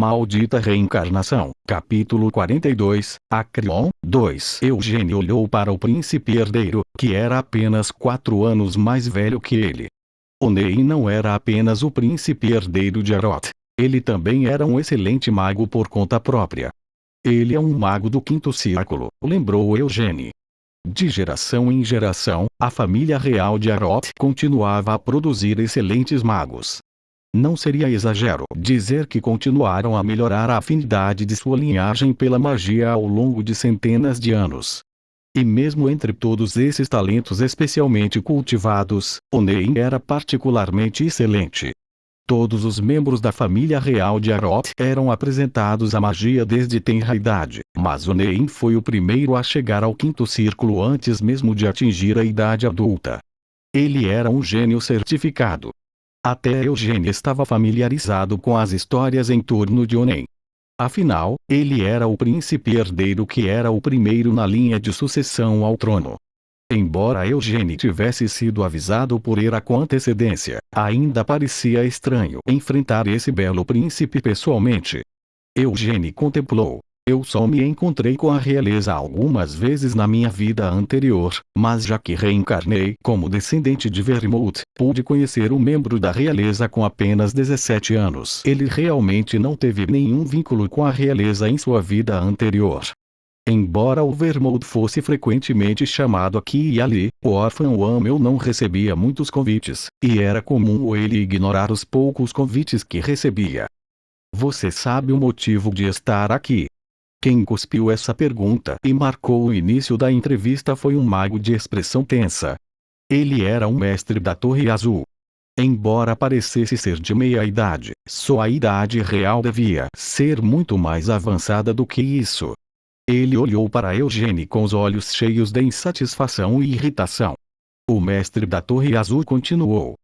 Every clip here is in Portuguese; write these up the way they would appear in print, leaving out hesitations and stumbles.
Maldita Reencarnação, capítulo 42, Acreon 2. Eugênio olhou para o príncipe herdeiro, que era apenas 4 anos mais velho que ele. Onein não era apenas o príncipe herdeiro de Arot. Ele também era um excelente mago por conta própria. Ele é um mago do quinto círculo, lembrou Eugênio. De geração em geração, a família real de Arot continuava a produzir excelentes magos. Não seria exagero dizer que continuaram a melhorar a afinidade de sua linhagem pela magia ao longo de centenas de anos. E mesmo entre todos esses talentos especialmente cultivados, Onein era particularmente excelente. Todos os membros da família real de Arot eram apresentados à magia desde tenra idade, mas Onein foi o primeiro a chegar ao quinto círculo antes mesmo de atingir a idade adulta. Ele era um gênio certificado. Até Eugênio estava familiarizado com as histórias em torno de Onein. Afinal, ele era o príncipe herdeiro que era o primeiro na linha de sucessão ao trono. Embora Eugênio tivesse sido avisado por Hera com antecedência, ainda parecia estranho enfrentar esse belo príncipe pessoalmente. Eugênio contemplou. Eu só me encontrei com a realeza algumas vezes na minha vida anterior, mas já que reencarnei como descendente de Vermouth, pude conhecer um membro da realeza com apenas 17 anos. Ele realmente não teve nenhum vínculo com a realeza em sua vida anterior. Embora o Vermouth fosse frequentemente chamado aqui e ali, o órfão Amel não recebia muitos convites, e era comum ele ignorar os poucos convites que recebia. Você sabe o motivo de estar aqui? Quem cuspiu essa pergunta e marcou o início da entrevista foi um mago de expressão tensa. Ele era um mestre da Torre Azul. Embora parecesse ser de meia-idade, sua idade real devia ser muito mais avançada do que isso. Ele olhou para Eugênio com os olhos cheios de insatisfação e irritação. O mestre da Torre Azul continuou.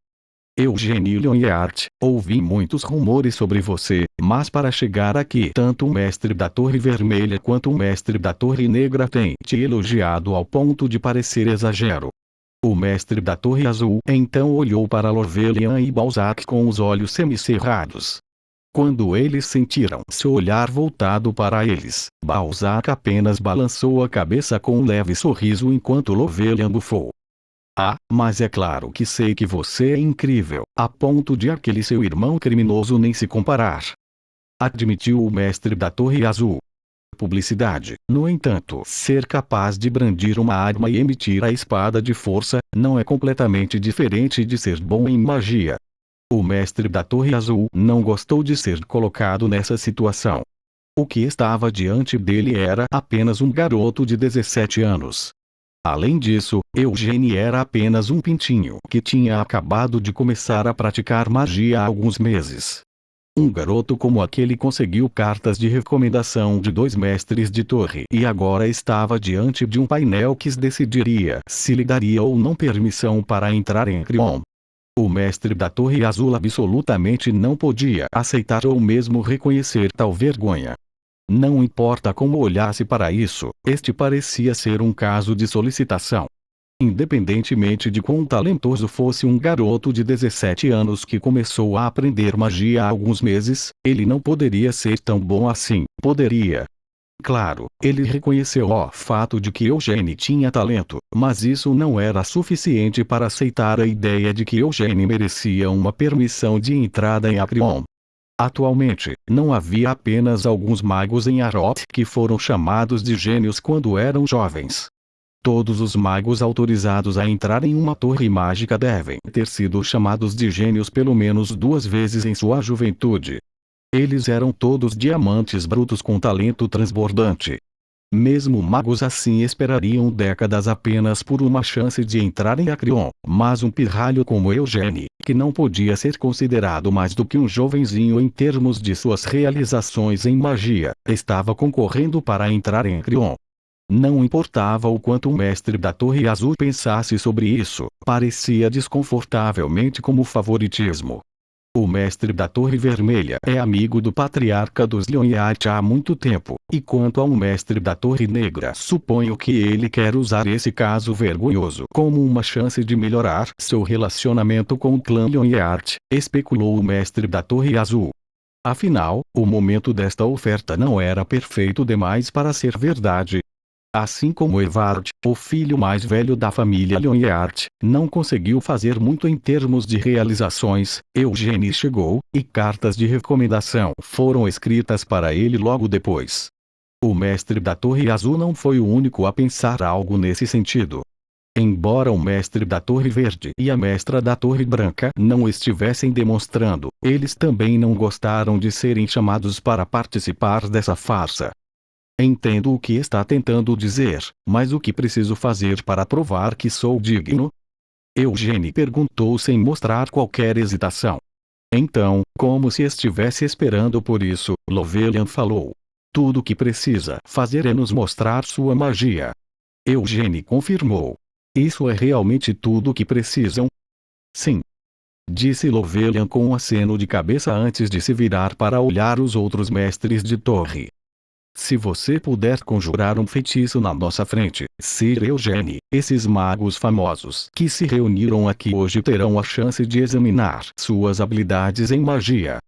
Eugênio Lyonheart, ouvi muitos rumores sobre você, mas para chegar aqui tanto o mestre da Torre Vermelha quanto o mestre da Torre Negra têm te elogiado ao ponto de parecer exagero. O mestre da Torre Azul então olhou para Lorvelian e Balzac com os olhos semicerrados. Quando eles sentiram seu olhar voltado para eles, Balzac apenas balançou a cabeça com um leve sorriso enquanto Lorvelian bufou. Ah, mas é claro que sei que você é incrível, a ponto de aquele seu irmão criminoso nem se comparar. Admitiu o mestre da Torre Azul. Publicidade, no entanto, ser capaz de brandir uma arma e emitir a espada de força, não é completamente diferente de ser bom em magia. O mestre da Torre Azul não gostou de ser colocado nessa situação. O que estava diante dele era apenas um garoto de 17 anos. Além disso, Eugênio era apenas um pintinho que tinha acabado de começar a praticar magia há alguns meses. Um garoto como aquele conseguiu cartas de recomendação de 2 mestres de torre e agora estava diante de um painel que decidiria se lhe daria ou não permissão para entrar em Acreon. O mestre da Torre Azul absolutamente não podia aceitar ou mesmo reconhecer tal vergonha. Não importa como olhasse para isso, este parecia ser um caso de solicitação. Independentemente de quão talentoso fosse um garoto de 17 anos que começou a aprender magia há alguns meses, ele não poderia ser tão bom assim, poderia. Claro, ele reconheceu o fato de que Eugênio tinha talento, mas isso não era suficiente para aceitar a ideia de que Eugênio merecia uma permissão de entrada em Acreon. Atualmente, não havia apenas alguns magos em Arot que foram chamados de gênios quando eram jovens. Todos os magos autorizados a entrar em uma torre mágica devem ter sido chamados de gênios pelo menos 2 vezes em sua juventude. Eles eram todos diamantes brutos com talento transbordante. Mesmo magos assim esperariam décadas apenas por uma chance de entrar em Acreon, mas um pirralho como Eugênio, que não podia ser considerado mais do que um jovenzinho em termos de suas realizações em magia, estava concorrendo para entrar em Acreon. Não importava o quanto o mestre da Torre Azul pensasse sobre isso, parecia desconfortavelmente como favoritismo. O mestre da Torre Vermelha é amigo do patriarca dos Lyonheart há muito tempo, e quanto ao mestre da Torre Negra, suponho que ele quer usar esse caso vergonhoso como uma chance de melhorar seu relacionamento com o clã Lyonheart, especulou o mestre da Torre Azul. Afinal, o momento desta oferta não era perfeito demais para ser verdade. Assim como Evard, o filho mais velho da família Lyonheart, não conseguiu fazer muito em termos de realizações, Eugênie chegou, e cartas de recomendação foram escritas para ele logo depois. O mestre da Torre Azul não foi o único a pensar algo nesse sentido. Embora o mestre da Torre Verde e a mestra da Torre Branca não estivessem demonstrando, eles também não gostaram de serem chamados para participar dessa farsa. Entendo o que está tentando dizer, mas o que preciso fazer para provar que sou digno? Eugênie perguntou sem mostrar qualquer hesitação. Então, como se estivesse esperando por isso, Lovelian falou. Tudo o que precisa fazer é nos mostrar sua magia. Eugênie confirmou. Isso é realmente tudo o que precisam? Sim. Disse Lovelian com um aceno de cabeça antes de se virar para olhar os outros mestres de torre. Se você puder conjurar um feitiço na nossa frente, Sir Eugênie, esses magos famosos que se reuniram aqui hoje terão a chance de examinar suas habilidades em magia.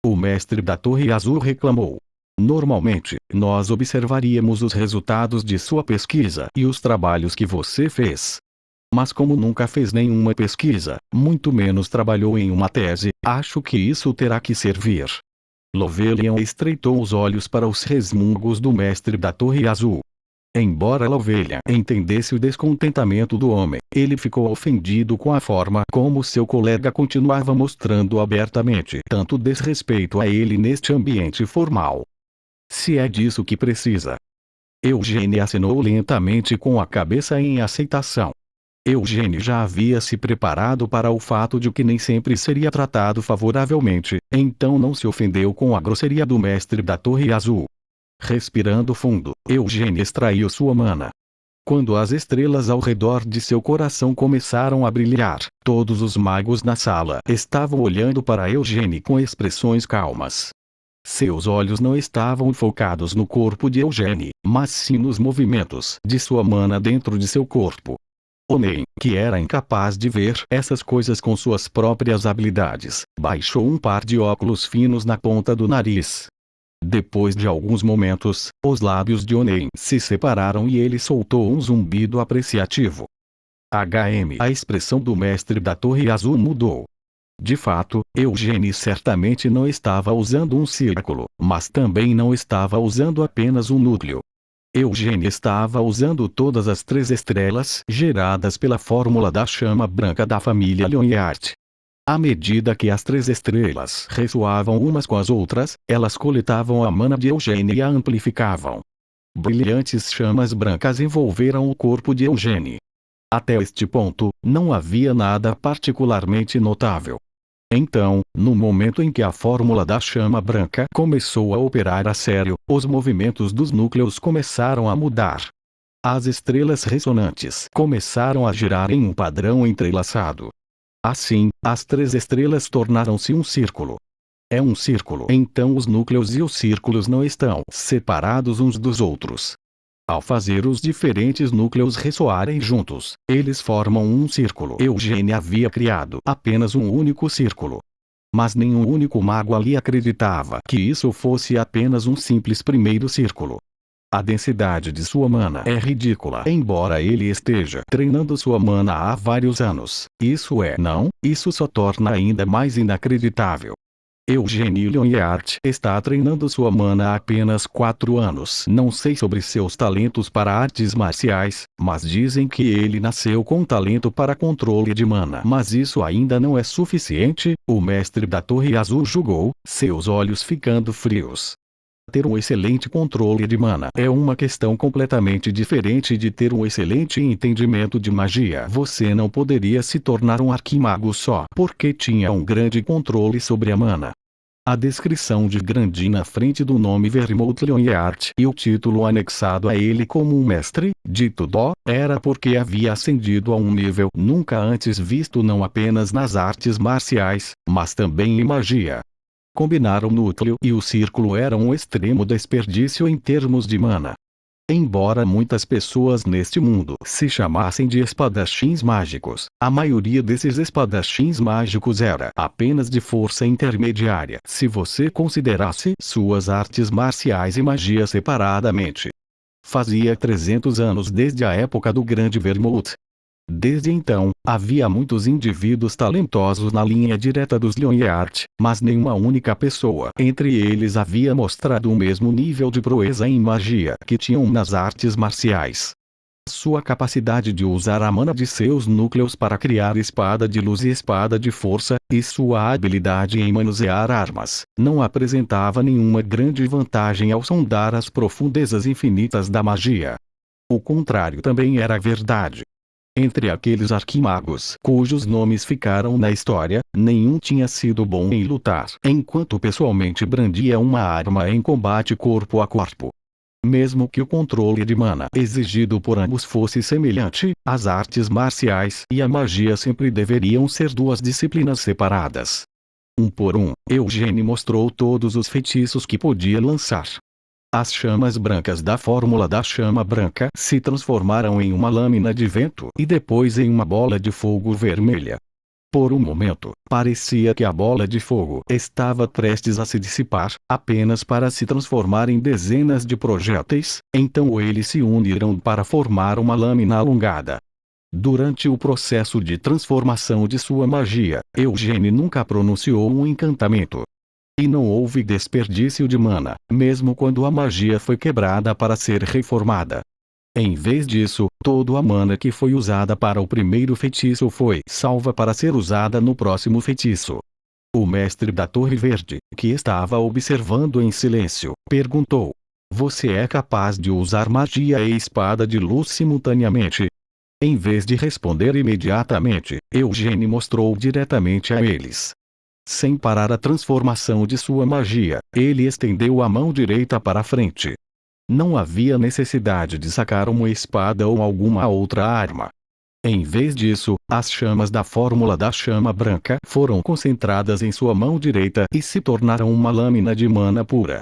O mestre da Torre Azul reclamou. Normalmente, nós observaríamos os resultados de sua pesquisa e os trabalhos que você fez. Mas como nunca fez nenhuma pesquisa, muito menos trabalhou em uma tese, acho que isso terá que servir. Lovelian estreitou os olhos para os resmungos do mestre da Torre Azul. Embora Lovelian entendesse o descontentamento do homem, ele ficou ofendido com a forma como seu colega continuava mostrando abertamente tanto desrespeito a ele neste ambiente formal. Se é disso que precisa. Eugênie acenou lentamente com a cabeça em aceitação. Eugênie já havia se preparado para o fato de que nem sempre seria tratado favoravelmente, então não se ofendeu com a grosseria do mestre da Torre Azul. Respirando fundo, Eugênie extraiu sua mana. Quando as estrelas ao redor de seu coração começaram a brilhar, todos os magos na sala estavam olhando para Eugênie com expressões calmas. Seus olhos não estavam focados no corpo de Eugênie, mas sim nos movimentos de sua mana dentro de seu corpo. Onen, que era incapaz de ver essas coisas com suas próprias habilidades, baixou um par de óculos finos na ponta do nariz. Depois de alguns momentos, os lábios de Onen se separaram e ele soltou um zumbido apreciativo. A expressão do mestre da Torre Azul mudou. De fato, Eugênie certamente não estava usando um círculo, mas também não estava usando apenas um núcleo. Eugênie estava usando todas as 3 estrelas geradas pela fórmula da chama branca da família Lyonheart. À medida que as 3 estrelas ressoavam umas com as outras, elas coletavam a mana de Eugênie e a amplificavam. Brilhantes chamas brancas envolveram o corpo de Eugênie. Até este ponto, não havia nada particularmente notável. Então, no momento em que a fórmula da chama branca começou a operar a sério, os movimentos dos núcleos começaram a mudar. As estrelas ressonantes começaram a girar em um padrão entrelaçado. Assim, as 3 estrelas tornaram-se um círculo. É um círculo. Então os núcleos e os círculos não estão separados uns dos outros. Ao fazer os diferentes núcleos ressoarem juntos, eles formam um círculo. Eugênie havia criado apenas um único círculo. Mas nenhum único mago ali acreditava que isso fosse apenas um simples primeiro círculo. A densidade de sua mana é ridícula. Embora ele esteja treinando sua mana há vários anos, isso só torna ainda mais inacreditável. Eugênie Lyonheart está treinando sua mana há apenas 4 anos. Não sei sobre seus talentos para artes marciais, mas dizem que ele nasceu com talento para controle de mana. Mas isso ainda não é suficiente, o mestre da Torre Azul julgou, seus olhos ficando frios. Ter um excelente controle de mana é uma questão completamente diferente de ter um excelente entendimento de magia. Você não poderia se tornar um arquimago só porque tinha um grande controle sobre a mana. A descrição de Grandi na frente do nome Vermouth Lyonheart e o título anexado a ele como um mestre, dito Dó, era porque havia ascendido a um nível nunca antes visto não apenas nas artes marciais, mas também em magia. Combinar o núcleo e o círculo era um extremo desperdício em termos de mana. Embora muitas pessoas neste mundo se chamassem de espadachins mágicos, a maioria desses espadachins mágicos era apenas de força intermediária se você considerasse suas artes marciais e magia separadamente. Fazia 300 anos desde a época do Grande Vermouth. Desde então, havia muitos indivíduos talentosos na linha direta dos Lyonheart, mas nenhuma única pessoa entre eles havia mostrado o mesmo nível de proeza em magia que tinham nas artes marciais. Sua capacidade de usar a mana de seus núcleos para criar espada de luz e espada de força, e sua habilidade em manusear armas, não apresentava nenhuma grande vantagem ao sondar as profundezas infinitas da magia. O contrário também era verdade. Entre aqueles arquimagos cujos nomes ficaram na história, nenhum tinha sido bom em lutar enquanto pessoalmente brandia uma arma em combate corpo a corpo. Mesmo que o controle de mana exigido por ambos fosse semelhante, as artes marciais e a magia sempre deveriam ser duas disciplinas separadas. Um por um, Eugênio mostrou todos os feitiços que podia lançar. As chamas brancas da fórmula da chama branca se transformaram em uma lâmina de vento e depois em uma bola de fogo vermelha. Por um momento, parecia que a bola de fogo estava prestes a se dissipar, apenas para se transformar em dezenas de projéteis, então eles se uniram para formar uma lâmina alongada. Durante o processo de transformação de sua magia, Eugênio nunca pronunciou um encantamento. E não houve desperdício de mana, mesmo quando a magia foi quebrada para ser reformada. Em vez disso, toda a mana que foi usada para o primeiro feitiço foi salva para ser usada no próximo feitiço. O mestre da Torre Verde, que estava observando em silêncio, perguntou: "Você é capaz de usar magia e espada de luz simultaneamente?" Em vez de responder imediatamente, Eugênio mostrou diretamente a eles. Sem parar a transformação de sua magia, ele estendeu a mão direita para a frente. Não havia necessidade de sacar uma espada ou alguma outra arma. Em vez disso, as chamas da fórmula da chama branca foram concentradas em sua mão direita e se tornaram uma lâmina de mana pura.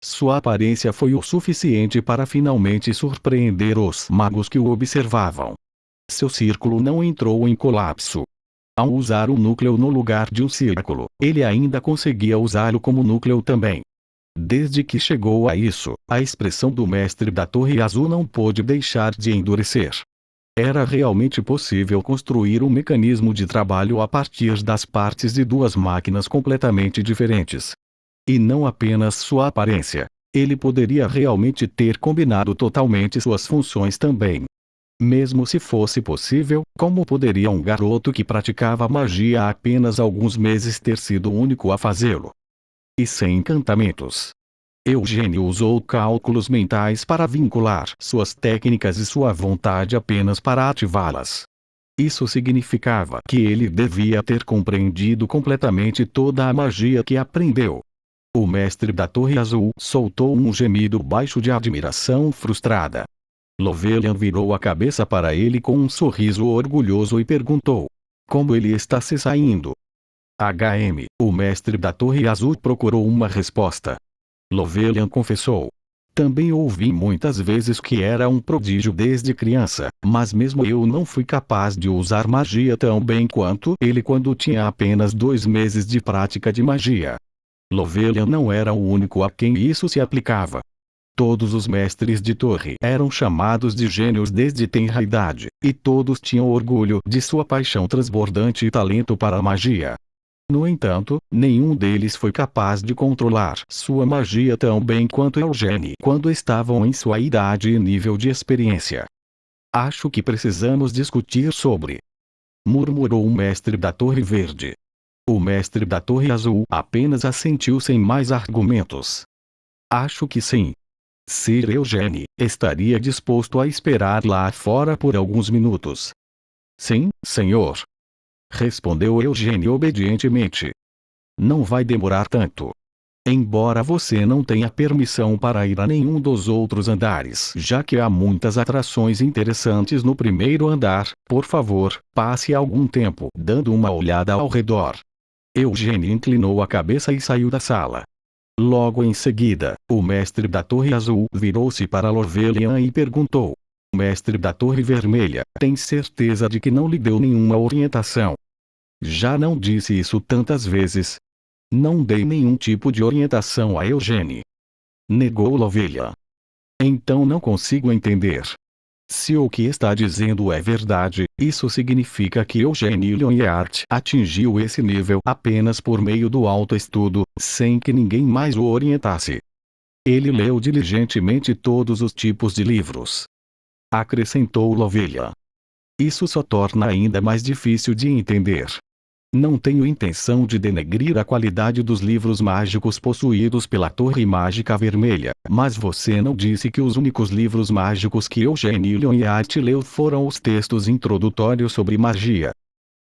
Sua aparência foi o suficiente para finalmente surpreender os magos que o observavam. Seu círculo não entrou em colapso. Ao usar o núcleo no lugar de um círculo, ele ainda conseguia usá-lo como núcleo também. Desde que chegou a isso, a expressão do mestre da Torre Azul não pôde deixar de endurecer. Era realmente possível construir um mecanismo de trabalho a partir das partes de duas máquinas completamente diferentes. E não apenas sua aparência. Ele poderia realmente ter combinado totalmente suas funções também. Mesmo se fosse possível, como poderia um garoto que praticava magia há apenas alguns meses ter sido o único a fazê-lo? E sem encantamentos. Eugênio usou cálculos mentais para vincular suas técnicas e sua vontade apenas para ativá-las. Isso significava que ele devia ter compreendido completamente toda a magia que aprendeu. O mestre da Torre Azul soltou um gemido baixo de admiração frustrada. Lovelian virou a cabeça para ele com um sorriso orgulhoso e perguntou: "Como ele está se saindo?" O mestre da Torre Azul procurou uma resposta. Lovelian confessou: "Também ouvi muitas vezes que era um prodígio desde criança, mas mesmo eu não fui capaz de usar magia tão bem quanto ele quando tinha apenas 2 meses de prática de magia." Lovelian não era o único a quem isso se aplicava. Todos os mestres de torre eram chamados de gênios desde tenra idade, e todos tinham orgulho de sua paixão transbordante e talento para a magia. No entanto, nenhum deles foi capaz de controlar sua magia tão bem quanto Eugênio quando estavam em sua idade e nível de experiência. "Acho que precisamos discutir sobre", murmurou o mestre da Torre Verde. O mestre da Torre Azul apenas assentiu sem mais argumentos. "Acho que sim. Sir Eugênio estaria disposto a esperar lá fora por alguns minutos." "Sim, senhor", respondeu Eugênio obedientemente. "Não vai demorar tanto. Embora você não tenha permissão para ir a nenhum dos outros andares, já que há muitas atrações interessantes no primeiro andar, por favor, passe algum tempo dando uma olhada ao redor." Eugênio inclinou a cabeça e saiu da sala. Logo em seguida, o mestre da Torre Azul virou-se para Lovelian e perguntou: Mestre da Torre Vermelha, tem certeza de que não lhe deu nenhuma orientação? Já não disse isso tantas vezes? Não dei nenhum tipo de orientação a Eugênie. Negou Lovelian. Então não consigo entender. Se o que está dizendo é verdade, isso significa que Eugênie Lyonheart atingiu esse nível apenas por meio do autoestudo, sem que ninguém mais o orientasse. Ele leu diligentemente todos os tipos de livros. Acrescentou Lovelian. Isso só torna ainda mais difícil de entender. Não tenho intenção de denegrir a qualidade dos livros mágicos possuídos pela Torre Mágica Vermelha, mas você não disse que os únicos livros mágicos que Eugênie Lyonheart leu foram os textos introdutórios sobre magia.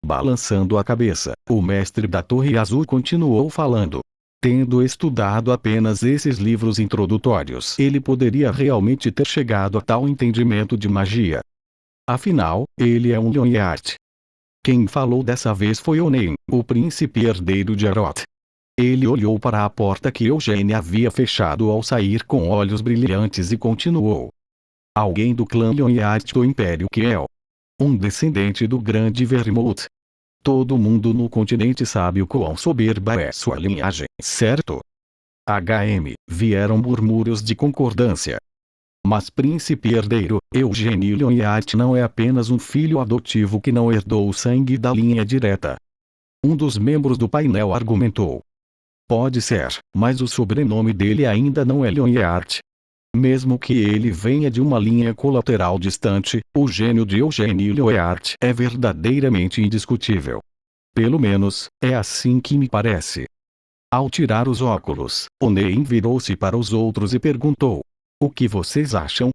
Balançando a cabeça, o mestre da Torre Azul continuou falando. Tendo estudado apenas esses livros introdutórios, ele poderia realmente ter chegado a tal entendimento de magia. Afinal, ele é um Lyonheart. Quem falou dessa vez foi Onein, o príncipe herdeiro de Aroth. Ele olhou para a porta que Eugênie havia fechado ao sair com olhos brilhantes e continuou. Alguém do clã Lyonheart do Império Kiel. Um descendente do grande Vermouth. Todo mundo no continente sabe o quão soberba é sua linhagem, certo? Vieram murmúrios de concordância. Mas príncipe herdeiro, Eugênie Lyonheart não é apenas um filho adotivo que não herdou o sangue da linha direta. Um dos membros do painel argumentou. Pode ser, mas o sobrenome dele ainda não é Lyonheart. Mesmo que ele venha de uma linha colateral distante, o gênio de Eugênie Lyonheart é verdadeiramente indiscutível. Pelo menos, é assim que me parece. Ao tirar os óculos, Onein virou-se para os outros e perguntou. O que vocês acham?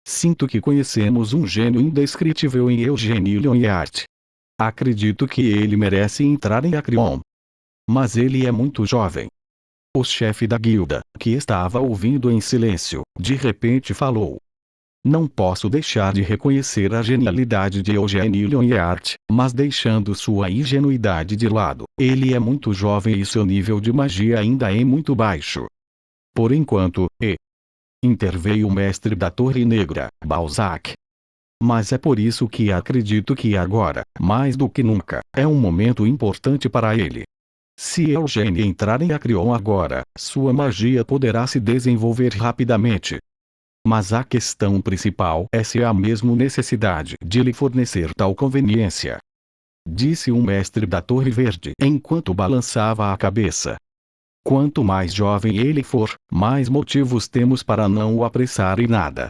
Sinto que conhecemos um gênio indescritível em Eugênie Lyonheart. Acredito que ele merece entrar em Acrion. Mas ele é muito jovem. O chefe da guilda, que estava ouvindo em silêncio, de repente falou. Não posso deixar de reconhecer a genialidade de Eugênie Lyonheart, mas deixando sua ingenuidade de lado, ele é muito jovem e seu nível de magia ainda é muito baixo. Por enquanto, interveio o mestre da Torre Negra, Balzac. Mas é por isso que acredito que agora, mais do que nunca, é um momento importante para ele. Se Eugênie entrar em Acrion agora, sua magia poderá se desenvolver rapidamente. Mas a questão principal é se há mesmo necessidade de lhe fornecer tal conveniência. Disse um mestre da Torre Verde enquanto balançava a cabeça. Quanto mais jovem ele for, mais motivos temos para não o apressar em nada.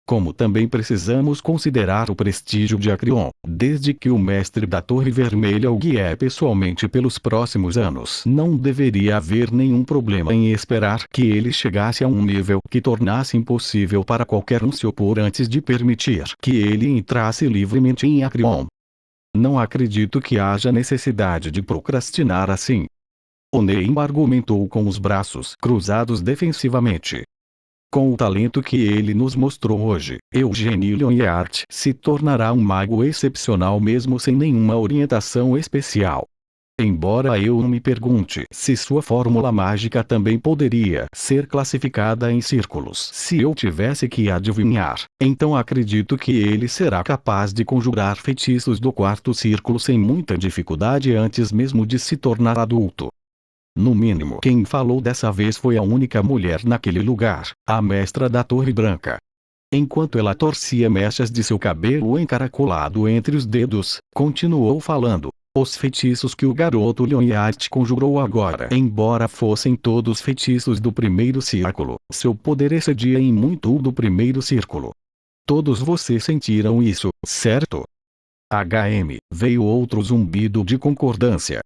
Como também precisamos considerar o prestígio de Acrion, desde que o mestre da Torre Vermelha o guie pessoalmente pelos próximos anos. Não deveria haver nenhum problema em esperar que ele chegasse a um nível que tornasse impossível para qualquer um se opor antes de permitir que ele entrasse livremente em Acrion. Não acredito que haja necessidade de procrastinar assim. Onein argumentou com os braços cruzados defensivamente. Com o talento que ele nos mostrou hoje, Eugênie Lyonheart se tornará um mago excepcional mesmo sem nenhuma orientação especial. Embora eu me pergunte se sua fórmula mágica também poderia ser classificada em círculos se eu tivesse que adivinhar, então acredito que ele será capaz de conjurar feitiços do quarto círculo sem muita dificuldade antes mesmo de se tornar adulto. No mínimo, quem falou dessa vez foi a única mulher naquele lugar, a mestra da Torre Branca. Enquanto ela torcia mechas de seu cabelo encaracolado entre os dedos, continuou falando. Os feitiços que o garoto Lyonheart conjurou agora, embora fossem todos feitiços do primeiro círculo, seu poder excedia em muito o do primeiro círculo. Todos vocês sentiram isso, certo? Veio outro zumbido de concordância.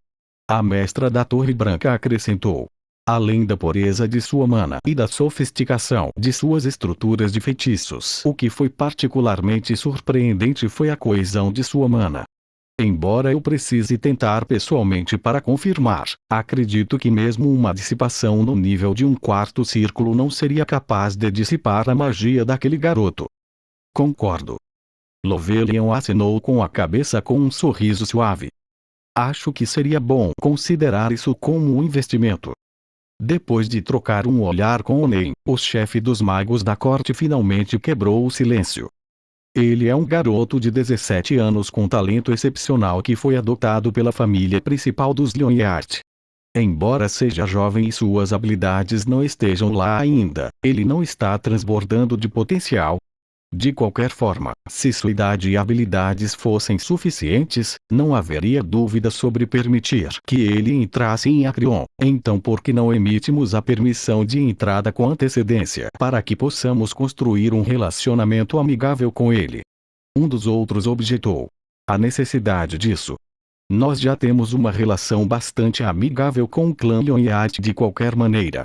A mestra da Torre Branca acrescentou. Além da pureza de sua mana e da sofisticação de suas estruturas de feitiços, o que foi particularmente surpreendente foi a coesão de sua mana. Embora eu precise tentar pessoalmente para confirmar, acredito que mesmo uma dissipação no nível de um quarto círculo não seria capaz de dissipar a magia daquele garoto. Concordo. Lovelian acenou com a cabeça com um sorriso suave. Acho que seria bom considerar isso como um investimento. Depois de trocar um olhar com Onen, o chefe dos magos da corte finalmente quebrou o silêncio. Ele é um garoto de 17 anos com talento excepcional que foi adotado pela família principal dos Lyonheart. Embora seja jovem e suas habilidades não estejam lá ainda, ele não está transbordando de potencial. De qualquer forma, se sua idade e habilidades fossem suficientes, não haveria dúvida sobre permitir que ele entrasse em Acreon. Então por que não emitimos a permissão de entrada com antecedência para que possamos construir um relacionamento amigável com ele? Um dos outros objetou. A necessidade disso. Nós já temos uma relação bastante amigável com o clã Lyonheart de qualquer maneira.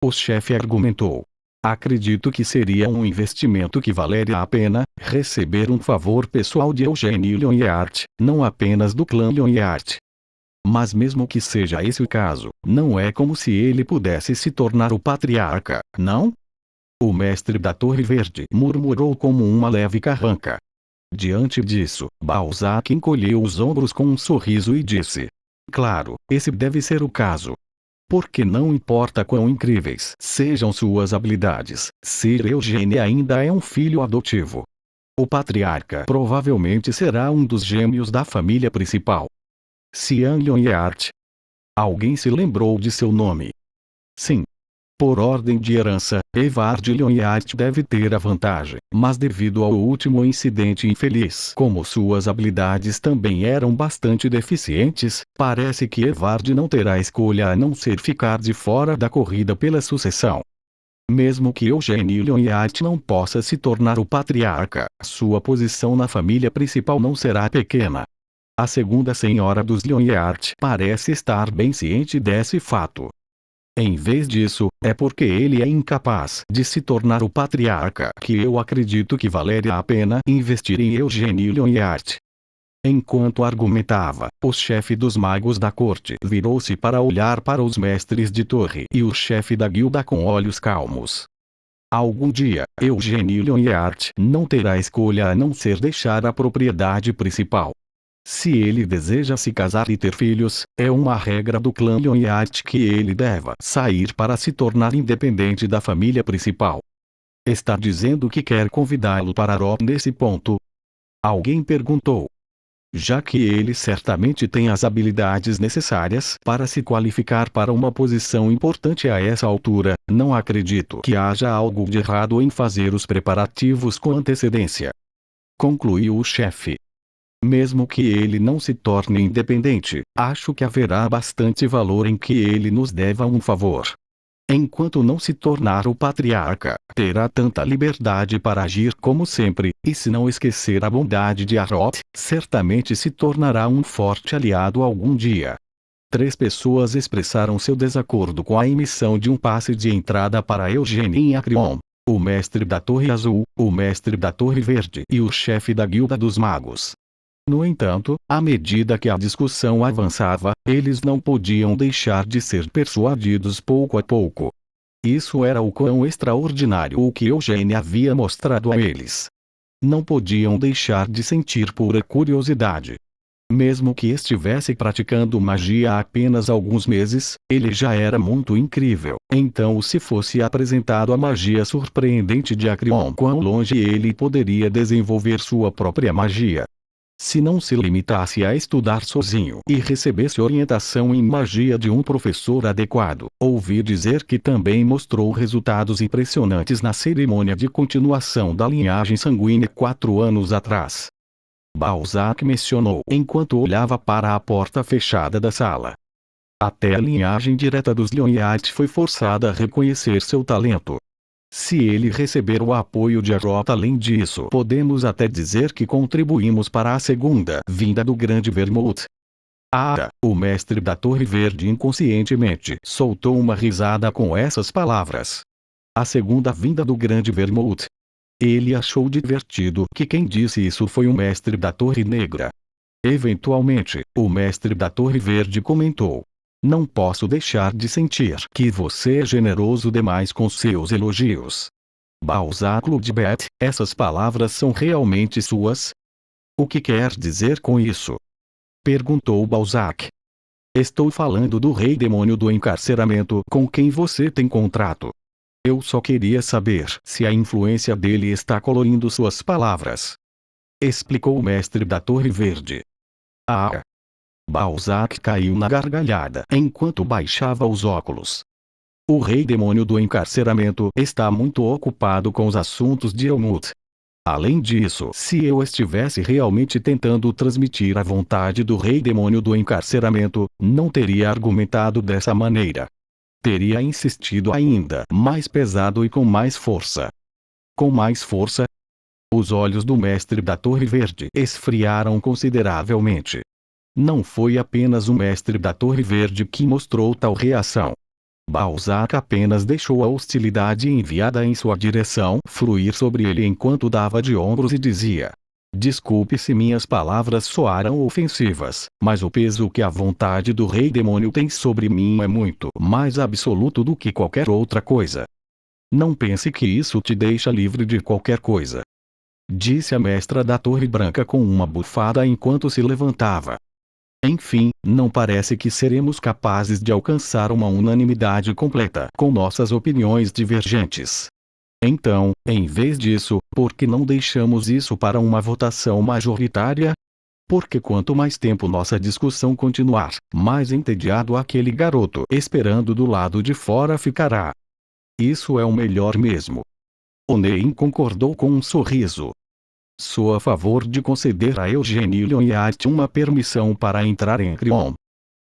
O chefe argumentou. Acredito que seria um investimento que valeria a pena, receber um favor pessoal de Eugênio Lyonheart, não apenas do clã Lyonheart. Mas mesmo que seja esse o caso, não é como se ele pudesse se tornar o patriarca, não? O mestre da Torre Verde murmurou como uma leve carranca. Diante disso, Balzac encolheu os ombros com um sorriso e disse. Claro, esse deve ser o caso. Porque não importa quão incríveis sejam suas habilidades, Sir Eugênio ainda é um filho adotivo. O patriarca provavelmente será um dos gêmeos da família principal. Cian Lyonheart. Alguém se lembrou de seu nome. Sim. Por ordem de herança, Evard Lyonheart deve ter a vantagem, mas devido ao último incidente infeliz, como suas habilidades também eram bastante deficientes, parece que Evard não terá escolha a não ser ficar de fora da corrida pela sucessão. Mesmo que Eugênio Lyonheart não possa se tornar o patriarca, sua posição na família principal não será pequena. A segunda senhora dos Lyonheart parece estar bem ciente desse fato. Em vez disso, é porque ele é incapaz de se tornar o patriarca que eu acredito que valeria a pena investir em Eugênio Lyonheart. Enquanto argumentava, o chefe dos magos da corte virou-se para olhar para os mestres de torre e o chefe da guilda com olhos calmos. Algum dia, Eugênio Lyonheart não terá escolha a não ser deixar a propriedade principal. Se ele deseja se casar e ter filhos, é uma regra do clã Lyonheart que ele deva sair para se tornar independente da família principal. Está dizendo que quer convidá-lo para Arop nesse ponto? Alguém perguntou. Já que ele certamente tem as habilidades necessárias para se qualificar para uma posição importante a essa altura, não acredito que haja algo de errado em fazer os preparativos com antecedência. Concluiu o chefe. Mesmo que ele não se torne independente, acho que haverá bastante valor em que ele nos deva um favor. Enquanto não se tornar o patriarca, terá tanta liberdade para agir como sempre, e se não esquecer a bondade de Arop, certamente se tornará um forte aliado algum dia. 3 pessoas expressaram seu desacordo com a emissão de um passe de entrada para Eugênio em Acreon. O mestre da Torre Azul, o mestre da Torre Verde e o chefe da Guilda dos Magos. No entanto, à medida que a discussão avançava, eles não podiam deixar de ser persuadidos pouco a pouco. Isso era o quão extraordinário o que Eugênio havia mostrado a eles. Não podiam deixar de sentir pura curiosidade. Mesmo que estivesse praticando magia há apenas alguns meses, ele já era muito incrível. Então se fosse apresentado a magia surpreendente de Acreon, quão longe ele poderia desenvolver sua própria magia. Se não se limitasse a estudar sozinho e recebesse orientação em magia de um professor adequado, ouvi dizer que também mostrou resultados impressionantes na cerimônia de continuação da linhagem sanguínea 4 anos atrás. Balzac mencionou enquanto olhava para a porta fechada da sala. Até a linhagem direta dos Lyonheart foi forçada a reconhecer seu talento. Se ele receber o apoio de Arop, além disso, podemos até dizer que contribuímos para a segunda vinda do Grande Vermouth. O mestre da Torre Verde inconscientemente soltou uma risada com essas palavras. A segunda vinda do Grande Vermouth. Ele achou divertido que quem disse isso foi o mestre da Torre Negra. Eventualmente, o mestre da Torre Verde comentou. Não posso deixar de sentir que você é generoso demais com seus elogios. Balzac Ludbet, essas palavras são realmente suas? O que quer dizer com isso? Perguntou Balzac. Estou falando do rei demônio do encarceramento com quem você tem contrato. Eu só queria saber se a influência dele está colorindo suas palavras. Explicou o mestre da Torre Verde. Ah! Balzac caiu na gargalhada enquanto baixava os óculos. O rei demônio do encarceramento está muito ocupado com os assuntos de Helmut. Além disso, se eu estivesse realmente tentando transmitir a vontade do rei demônio do encarceramento, não teria argumentado dessa maneira. Teria insistido ainda mais pesado e com mais força. Com mais força? Os olhos do mestre da Torre Verde esfriaram consideravelmente. Não foi apenas o mestre da Torre Verde que mostrou tal reação. Balzac apenas deixou a hostilidade enviada em sua direção fluir sobre ele enquanto dava de ombros e dizia: desculpe se minhas palavras soaram ofensivas, mas o peso que a vontade do rei demônio tem sobre mim é muito mais absoluto do que qualquer outra coisa. Não pense que isso te deixa livre de qualquer coisa. Disse a mestra da Torre Branca com uma bufada enquanto se levantava. Enfim, não parece que seremos capazes de alcançar uma unanimidade completa com nossas opiniões divergentes. Então, em vez disso, por que não deixamos isso para uma votação majoritária? Porque quanto mais tempo nossa discussão continuar, mais entediado aquele garoto esperando do lado de fora ficará. Isso é o melhor mesmo. Onein concordou com um sorriso. Sou a favor de conceder a Eugênio Lionheart uma permissão para entrar em Cryon.